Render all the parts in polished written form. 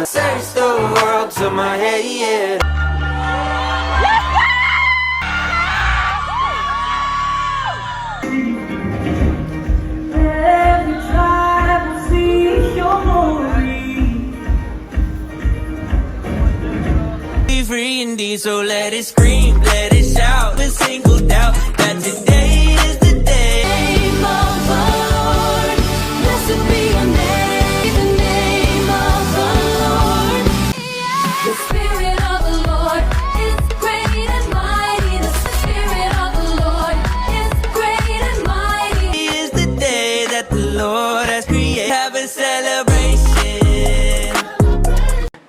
search the world to my head. Every time I see your glory, Be free indeed, so let it scream, let it shout, with single doubt that today is the day. Name of the Lord, blessed be your name, the name of the Lord. The Spirit of the Lord is great and mighty. The Spirit of the Lord is great and mighty. Is the day that the Lord has created. Have a celebration.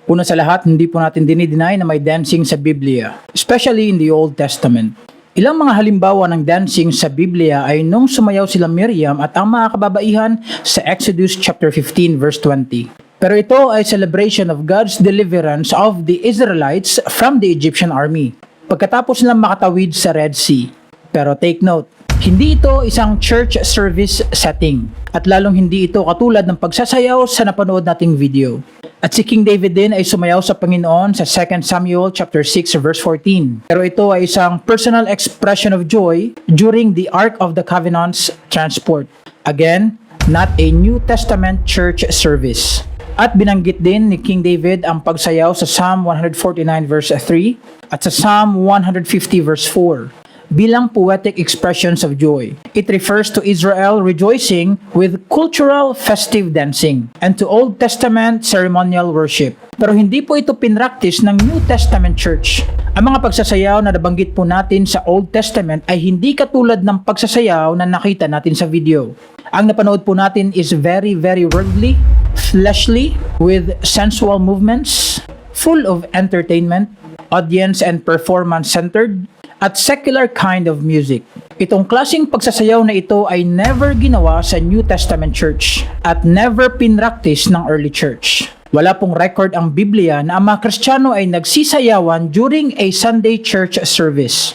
Una sa lahat, hindi po natin dinideny na may dancing sa Biblia, especially in the Old Testament. Ilang mga halimbawa ng dancing sa Biblia ay nung sumayaw sila Miriam at ang mga kababaihan sa Exodus chapter 15 verse 20. Pero ito ay celebration of God's deliverance of the Israelites from the Egyptian army, pagkatapos nilang makatawid sa Red Sea. Pero take note, hindi ito isang church service setting at lalong hindi ito katulad ng pagsasayaw sa napanood nating video. At si King David din ay sumayaw sa Panginoon sa 2 Samuel chapter 6 verse 14. Pero ito ay isang personal expression of joy during the Ark of the Covenant's transport. Again, not a New Testament church service. At binanggit din ni King David ang pagsayaw sa Psalm 149 verse 3 at sa Psalm 150 verse 4 bilang poetic expressions of joy. It refers to Israel rejoicing with cultural festive dancing and to Old Testament ceremonial worship. Pero hindi po ito pinractice ng New Testament Church. Ang mga pagsasayaw na nabanggit po natin sa Old Testament ay hindi katulad ng pagsasayaw na nakita natin sa video. Ang napanood po natin is very worldly, fleshly, with sensual movements, full of entertainment, audience and performance centered, at secular kind of music. Itong klaseng pagsasayaw na ito ay never ginawa sa New Testament Church at never pinractice ng early church. Wala pong record ang Biblia na ang mga Kristiyano ay nagsisayawan during a Sunday church service.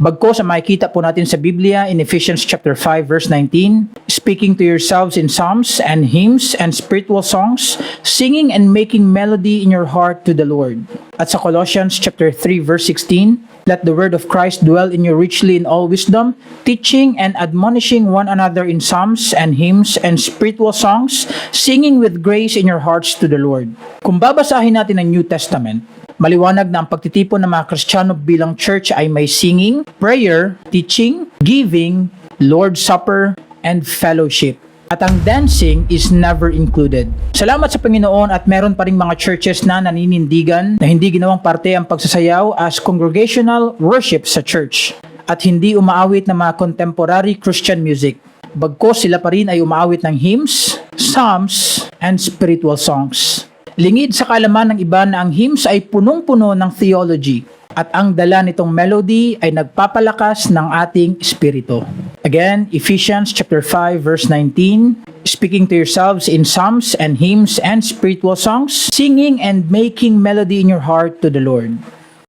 Bagkus sa makikita po natin sa Biblia in Ephesians chapter 5 verse 19, speaking to yourselves in psalms and hymns and spiritual songs, singing and making melody in your heart to the Lord. At sa Colossians chapter 3 verse 16, let the word of Christ dwell in you richly in all wisdom, teaching and admonishing one another in psalms and hymns and spiritual songs, singing with grace in your hearts to the Lord. Kung babasahin natin ang New Testament, maliwanag na ang pagtitipon ng mga Kristiyano bilang church ay may singing, prayer, teaching, giving, Lord's Supper, and fellowship. At ang dancing is never included. Salamat sa Panginoon at meron pa ring mga churches na naninindigan na hindi ginawang parte ang pagsasayaw as congregational worship sa church at hindi umaawit ng mga contemporary Christian music. Bagkus sila pa rin ay umaawit ng hymns, psalms, and spiritual songs. Lingid sa kaalaman ng iba na ang hymns ay punong-puno ng theology at ang dala nitong melody ay nagpapalakas ng ating espiritu. Again, Ephesians chapter 5 verse 19, speaking to yourselves in psalms and hymns and spiritual songs, singing and making melody in your heart to the Lord.